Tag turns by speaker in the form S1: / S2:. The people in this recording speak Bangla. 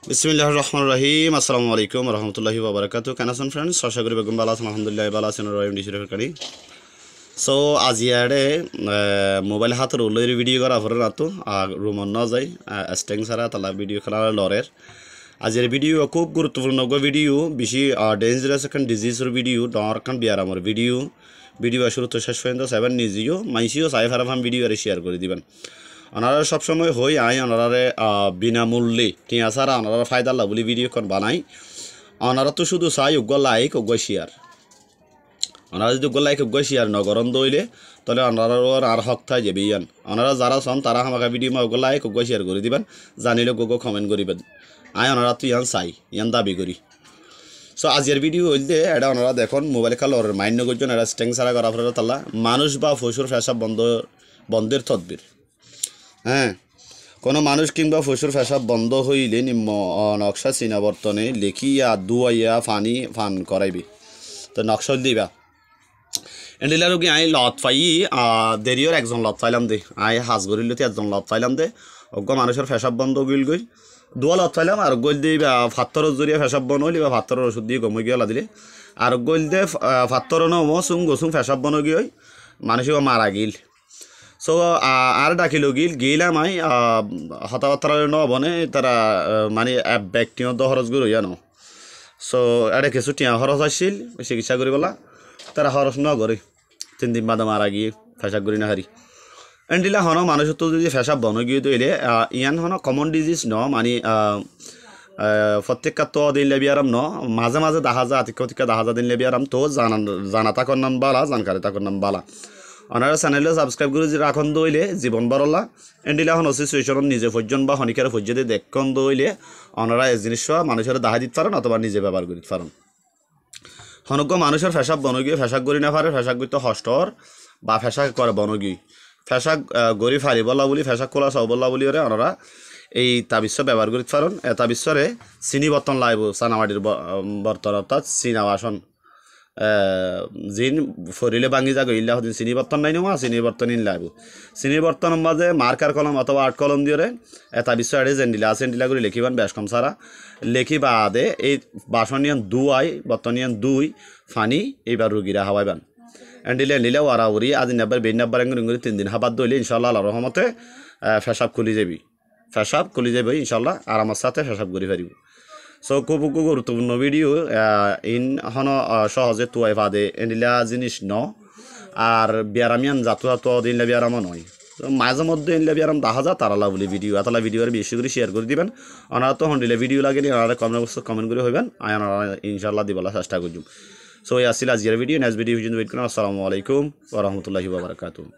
S1: বিসমিল্লাহির রহমানির রহিম। আসসালামু আলাইকুম ওয়া রাহমাতুল্লাহি ওয়া বারাকাতুহু। কেন আছেন ফ্রেন্ডস? আশা করি বেগম ভালো আছেন। আলহামদুলিল্লাহ ভালো আছেন। রহিম ডিসির কারি। সো আজি আড়ে মোবাইল হাতের উল্লের ভিডিও করা পরে রাতো রুমন না যায় স্টেং সারা তালা ভিডিও খেলা লরের আজির ভিডিও খুব গুরুত্বপূর্ণ ভিডিও বেশি ডেঞ্জারাস এখন ডিজিজের ভিডিও ডর এখন বিয়ারামর ভিডিও শুরু তো শেষ পর্যন্ত সেভেন নিজেও মাইসিও সাই ফারাফাম ভিডিও আর শেয়ার করে দিবেন। ওনারা সবসময় হই ওনারে বিনামূল্যে টিয়া ছাড়া ওনারা ফায়দা লাভ বলে ভিডিও এখন বানাই। ওনারা তো শুধু চাই উগ্র লাইক উগ্র শেয়ার। ওনারা যদি উগ্র লাইক উগ্র শেয়ার নগরম দইলে তাহলে ওনারার আর হক থাই যাবে ইয়ান। ওনারা যারা চান তারা আমাকে ভিডিও উগ্র লাইক উগ্র শেয়ার করে দিবেন, জানিলে উগ্র কমেন্ট করিবেন। ওনারা তো ইয়ান চাই ইয়ান দাবি করি। সো আজির ভিডিও হইলে এটা ওনারা দেখুন মোবাইল খালোর মাইন্য করছেন এটা স্টেং ছাড়া করা ফেলে তাল্লা মানুষ বা পশুর পেশাব বন্ধের তদবির। হ্যাঁ, কোনো মানুষ কিংবা পশুর পেশাব বন্ধ হইলে নিম্ন নকশা চিনাবর্তনে লেখিয়া দুয়াইয়া ফান করাইবি। তো নকশা দিবা এন্ডিলা রোগী লত পাই দেরিওর একজন লত পাইলাম দে হাজ গরিলতে একজন লত পাইলাম দে অজ্ঞ মানুষের পেশাব বন্ধ গইল গই দুয়া লত পাইলাম আর গইল দিয়ে ফাত্তরের জরিয়া পেশাব বন হইলি বা ফাত্তরের ওষুধ দিয়ে গমে গিয়ে দিলে আর গইল দিয়ে ফাত্তর নম গোসুং পেশাব বন গিয়ে মানুষ মারা গিল। সো আর ডাকিল গিলাম হতাবার্তা নবনে তারা মানে ব্যক্তিগত খরচগুলো ন। সো এটা কিছু টিয়া খরচ আসছিল চিকিৎসা করি বলা তারা খরচ নগরে 3 দিন বাদে মারা গিয়ে পেশাব করি না হারি এন্ডিলা হন মানুষের তো যদি পেশাব বন গিয়ে তৈলে ইয়ান হন কমন ডিজিজ ন মানে প্রত্যেকটা তো দিন লেবি আরাম ন মাঝে মাঝে দেখা যায় আতিকা দেখা যায় দিন লেবি আরাম তো জানা তাকর নাম বালা জানকারি তাকর নাম বালা। ওনারা চ্যানেলে সাবস্ক্রাইব করে রাখন দইলে জীবন বারলা এন্ডিলা এখন সিচুয়েশন নিজে পর্যন্ত বা শনিকার পর্যন্ত দেখন দইলে ওনারা এই জিনিস মানুষের দেখা দিতে পারেন অথবা নিজে ব্যবহার করতে পারেন। হনজ্ঞ মানুষের ফেসাব বনগিয়ে ফেসাক গড়ি না পারে ফেসাক গড়ি তো হষ্টর বা ফেসাক করে বনগি ফেসাক গড়ি ফারি বলা বলি ফেসাক খোলা চাও বলা বলি ওরে ওনারা এই তাবিশ্ব ব্যবহার করতে পারেন। তাবিশ্বরে চিনি বর্তন লাইব চানামাটির বর্তন অর্থাৎ চীনা বাসন জিন ফরিলে ভাঙি যাগ ইল্লা হদিন চিনি বর্তন নাই নমা চিনি বর্তন ইন লাইব চিনি বর্তন মাঝে মার্কার কলম অথবা আর্ট কলম দিয়ে এটা বিশ্ব আড়ে জেন্ডিলা জেন্ডিলা করে লিখিবান বেশ কম সারা লেখি বাদে এই বাসনিয়ান দুয়াই বর্তনিয়ান দুই ফানি এইবার রুগীরা হাওয়াইবান এন্ডিলে এন্ডিলে ওয়ারা উড়ি আজ নেবার বেন নেবার এঙ্গুরি 3 দিন হাবাদ দইলে ইনশাল্লাহ আল্লাহর রহমতে ফেসাব খুলি যাবি ইনশাল্লাহ আরামের সাথে ফেসাব করি পারিব। সো খুব গুরুত্বপূর্ণ ভিডিও ইন হন সহজে তুয়াই বাদে এন্ডিলা জিনিস ন আর বিয়ারামিয়ান জাতু দিনলে বিয়ারাম নয় মাঝে মধ্যে এনলে বিয়ারাম দেখা যা তারালা বলি ভিডিও এতলা ভিডিও আর বেশি করে শেয়ার করে দিবেন। ওনারা তো হন্ডিলে ভিডিও লাগেনি ওনারা কমেন্ট করে হইবেন ওনারা ইনশাল্লাহ দিবলা চেষ্টা করছুম। সো এই আসছিল আজকের ভিডিও নেক্সট ভিডিও ওয়েট করুন। আসসালামু আলাইকুম ওয়া রাহমাতুল্লাহি ওয়া বারাকাতুহু।